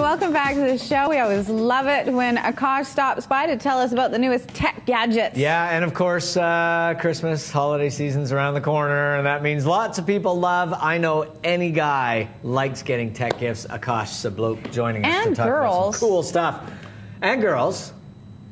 welcome back to the show. We always love it when Akash stops by to tell us about the newest tech gadgets. Yeah, and of course, Christmas, holiday season's around the corner, and that means lots of people love, I know any guy likes getting tech gifts. Akash Sablok joining us to talk about some cool stuff. And girls.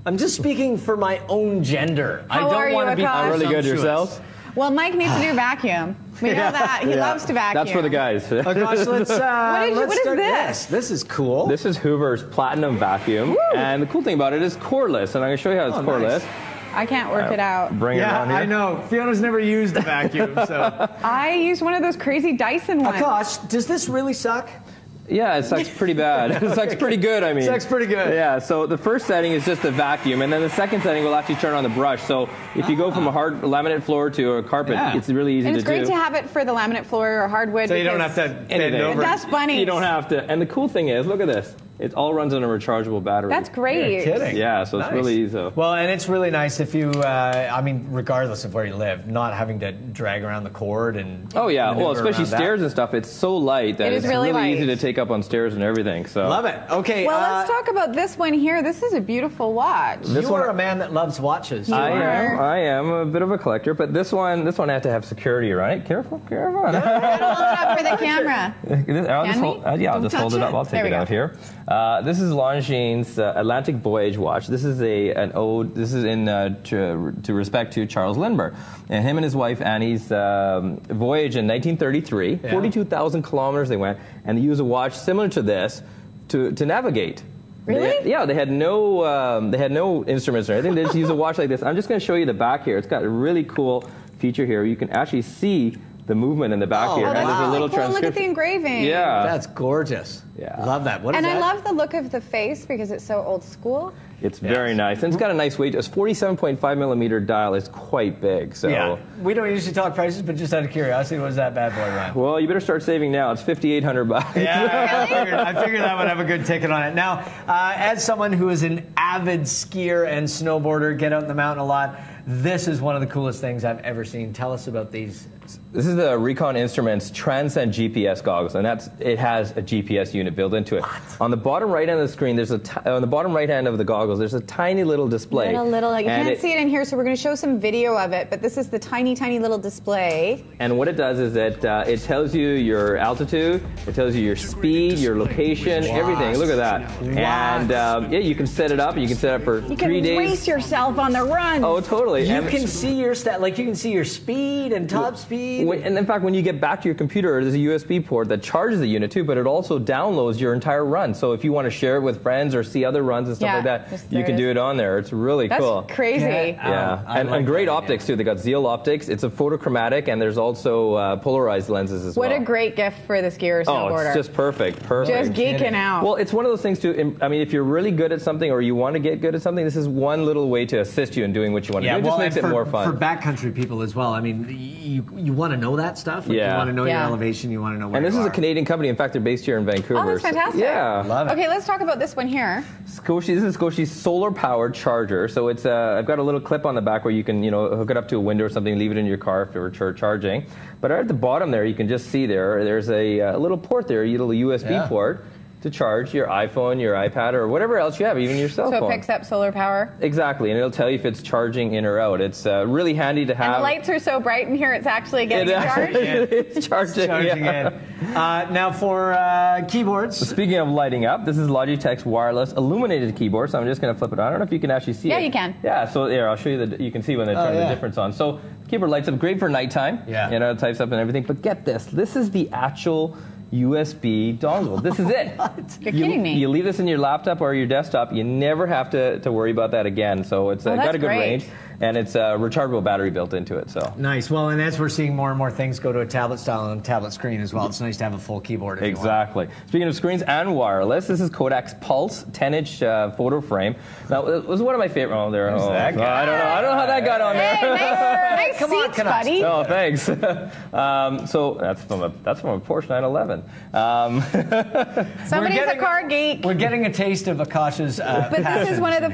I'm just speaking for my own gender. How I don't want to be really good yourself. Well, Mike needs a new vacuum. We know that. He loves to vacuum. That's for the guys. Gosh, let's what is this? This is cool. This is Hoover's Platinum Vacuum. Woo! And the cool thing about it is cordless. And I'm going to show you how it's cordless. Nice. I can't work it out. Bring it on here. I know. Fiona's never used a vacuum, so. I used one of those crazy Dyson ones. Akash, does this really suck? Yeah, it sucks pretty bad. It sucks pretty good, I mean. Sucks pretty good. Yeah, so the first setting is just the vacuum, and then the second setting will actually turn on the brush. So if you go from a hard laminate floor to a carpet, it's really easy to do. And it's great to have it for the laminate floor or hardwood. So you don't have to bend over. That's funny. You don't have to. And the cool thing is, look at this. It all runs on a rechargeable battery. That's great. You're kidding. Yeah, so it's really easy. Well, and it's really nice if you, I mean, regardless of where you live, not having to drag around the cord and. Oh yeah, well, especially stairs and stuff. It's so light that it's really easy to take up on stairs and everything. So love it. Okay. Well, let's talk about this one here. This is a beautiful watch. You are a man that loves watches. I am a bit of a collector, but this one had to have security, right? Careful. Hold it up for the camera. I'll just hold it up. I'll take it out here. This is Longines Atlantic Voyage watch. This is an ode. This is in to respect to Charles Lindbergh and him and his wife Annie's voyage in 1933. 42,000 kilometers they went, and they used a watch similar to this to navigate. Really? They had no instruments or anything. They just used a watch like this. I'm just going to show you the back here. It's got a really cool feature here. You can actually see the movement in the back here. Wow. And there's a little transcription. Look at the engraving. Yeah. That's gorgeous. Yeah. Love that. What is and that? I love the look of the face because it's so old school. It's very nice. And it's got a nice weight. It's 47.5 millimeter dial. It's quite big. So yeah. We don't usually talk prices, but just out of curiosity, what does that bad boy run? Well, you better start saving now. It's $5,800. Yeah, I figured that would have a good ticket on it. Now, as someone who is an avid skier and snowboarder, get out in the mountain a lot, this is one of the coolest things I've ever seen. Tell us about these. This is the Recon Instruments Transcend GPS goggles, and it has a GPS unit built into it. What? On the bottom right hand of the screen, there's on the bottom right hand of the goggles, there's a tiny little display. You can't see it in here, so we're going to show some video of it. But this is the tiny, tiny little display. And what it does is that it tells you your altitude, it tells you your speed, your location, everything. Look at that. And yeah, you can set it up. You can set it up for 3 days. You can race yourself on the run. Oh, totally. You can see your you can see your speed and top speed. And in fact, when you get back to your computer, there's a USB port that charges the unit too, but it also downloads your entire run. So if you want to share it with friends or see other runs and stuff like that, you can do it on there. It's really cool. That's crazy. Yeah, and great optics too. They got Zeal optics. It's a photochromatic, and there's also polarized lenses as well. What a great gift for the skier or snowboarder. Oh, it's just perfect. Just geeking out. Well, it's one of those things too. I mean, if you're really good at something or you want to get good at something, this is one little way to assist you in doing what you want to do. It just makes it more fun. For backcountry people as well. I mean, you want to know that stuff. Like you want to know your elevation. You want to know where. And this is a Canadian company. In fact, they're based here in Vancouver. Oh, that's fantastic. Yeah, love it. Okay, let's talk about this one here. This is Scotia's solar-powered charger. So it's I've got a little clip on the back where you can hook it up to a window or something, leave it in your car if you're charging. But right at the bottom there, you can just see there's a little port there, a little USB port to charge your iPhone, your iPad, or whatever else you have, even your cell phone. So it picks up solar power? Exactly, and it'll tell you if it's charging in or out. It's really handy to have. And the lights are so bright in here, it's actually getting charged? It's charging in. Now for keyboards. Speaking of lighting up, this is Logitech's wireless illuminated keyboard, so I'm just going to flip it on. I don't know if you can actually see it. Yeah, you can. Yeah, so here, I'll show you you can see when they turn the difference on. So keyboard lights up, great for nighttime. Yeah. It types up and everything, but get this. This is the actual USB dongle. This is it. You're kidding me. You leave this in your laptop or your desktop, you never have to worry about that again. So it's got a good range, and it's a rechargeable battery built into it. So nice. Well, and as we're seeing more and more things go to a tablet style and a tablet screen as well, it's nice to have a full keyboard. Exactly. Speaking of screens and wireless, this is Kodak's Pulse 10-inch photo frame. Now, it was one of my favorite. Oh, there. I don't know. I don't know how that got on there. Hey, nice seats, buddy. Oh, thanks. So that's from a Porsche 911. Somebody's a car geek. We're getting a taste of Akash's But this is one of the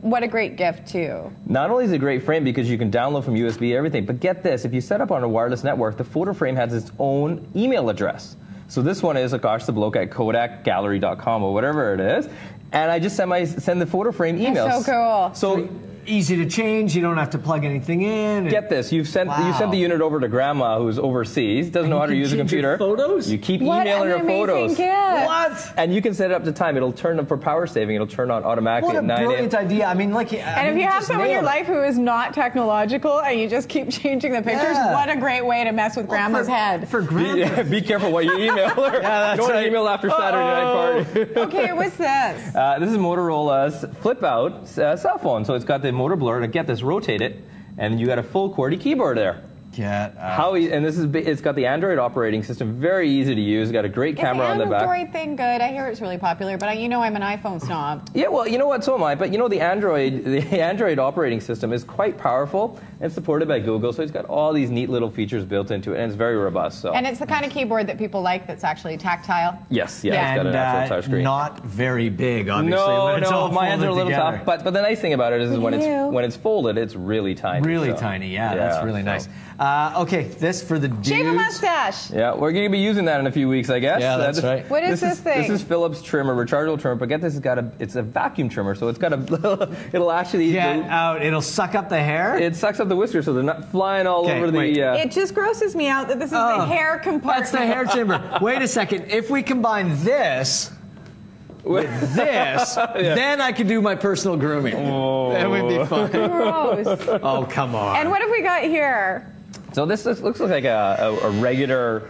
what a great gift too. Not only is it a great frame because you can download from USB everything, but get this, if you set up on a wireless network, the photo frame has its own email address. So this one is Akash Sablok at KodakGallery.com or whatever it is. And I just send the photo frame emails. That's so cool. So easy to change. You don't have to plug anything in. Get this. You sent the unit over to grandma who's overseas, doesn't know how to use a computer. Your photos? You keep emailing her photos. What? And you can set it up to time. It'll turn up for power saving. It'll turn on automatically at 9 a.m. What a brilliant idea. I mean, like, and if you have someone in your life who is not technological and you just keep changing the pictures, what a great way to mess with grandma's head. For grandma. Be careful what you email her. That's don't right. email after Saturday night party. Okay, what's this? This is Motorola's flip-out cell phone. So it's got the motor blur, and get this, rotate it, and you got a full QWERTY keyboard there. And it's got the Android operating system, very easy to use. Got a great camera on the back. Is the Android thing good? I hear it's really popular, but you know I'm an iPhone snob. Yeah, well, you know what? So am I. But you know the Android operating system is quite powerful and supported by Google. So it's got all these neat little features built into it, and it's very robust. So. And it's the kind of keyboard that people like that's actually tactile. Yes, yeah. It's got an actual touch screen. Not very big, obviously. No, my hands are a little tough. But the nice thing about it is when it's folded, it's really tiny. Really tiny, yeah. That's really nice. Okay, this for the dudes. Shave a mustache. Yeah, we're going to be using that in a few weeks, I guess. Yeah, that's right. What is this thing? This is Philips trimmer, rechargeable trimmer. But get this, it's a vacuum trimmer, so it's got it'll actually get out. It'll suck up the hair. It sucks up the whiskers, so they're not flying all over the. It just grosses me out that this is the hair compartment. That's the hair chamber. Wait a second. If we combine this with this, then I could do my personal grooming. Oh. That would be fun. Gross. Oh, come on. And what have we got here? So this looks like a regular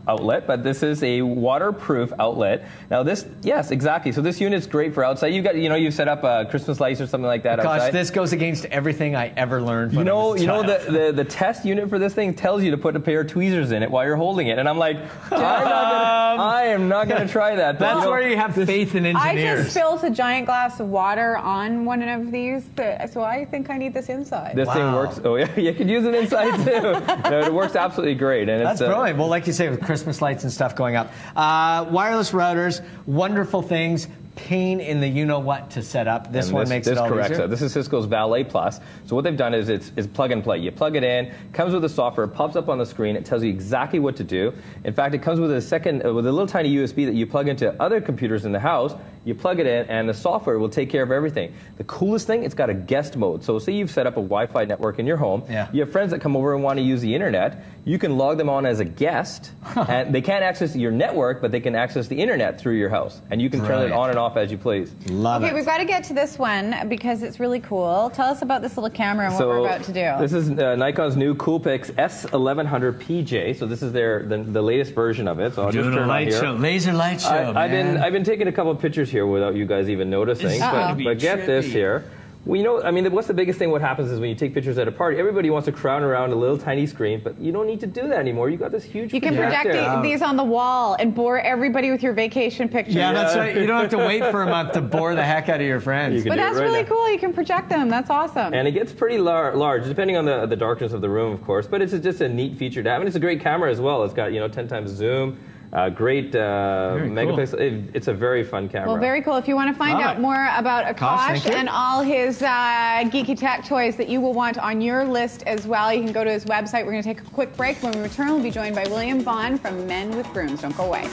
outlet, but this is a waterproof outlet. Now this, yes, exactly. So this unit's great for outside. You've set up Christmas lights or something like that outside. Gosh, this goes against everything I ever learned. The test unit for this thing tells you to put a pair of tweezers in it while you're holding it, and I'm like, I am not gonna try that. That's where you have faith in engineers. I just spilled a giant glass of water on one of these, so I think I need this inside. This thing works. Oh yeah, you could use it inside too. No, it works absolutely great. And that's brilliant. Well, like you say, with Christmas lights and stuff going up. Wireless routers, wonderful things. Pain in the you-know-what to set up. This one makes it all correct. easier. So this is Cisco's Valet Plus. So what they've done is it's plug and play. You plug it in, comes with the software, pops up on the screen, it tells you exactly what to do. In fact, it comes with a little tiny USB that you plug into other computers in the house. You plug it in, and the software will take care of everything. The coolest thing, it's got a guest mode. So say you've set up a Wi-Fi network in your home. Yeah. You have friends that come over and want to use the internet. You can log them on as a guest, and they can't access your network, but they can access the internet through your house. And you can turn it on and off as you please. Love it. Okay, we've got to get to this one because it's really cool. Tell us about this little camera and what we're about to do. This is Nikon's new Coolpix S1100 PJ. So this is the latest version of it. So I'll just turn it on here. Laser light show. I've been taking a couple of pictures here without you guys even noticing. But get this here. Well, what's the biggest thing? What happens is when you take pictures at a party, everybody wants to crowd around a little tiny screen, but you don't need to do that anymore. You got this huge. You can project these on the wall and bore everybody with your vacation pictures. Yeah, that's right. You don't have to wait for a month to bore the heck out of your friends. But that's really cool. You can project them. That's awesome. And it gets pretty large, depending on the darkness of the room, of course. But it's just a neat feature to have, and it's a great camera as well. It's got 10 times zoom. Great megapixel. Cool. It's a very fun camera. Well, very cool. If you want to find out more about Akash and all his geeky tech toys that you will want on your list as well, you can go to his website. We're going to take a quick break. When we return, we'll be joined by William Vaughn from Men with Brooms. Don't go away.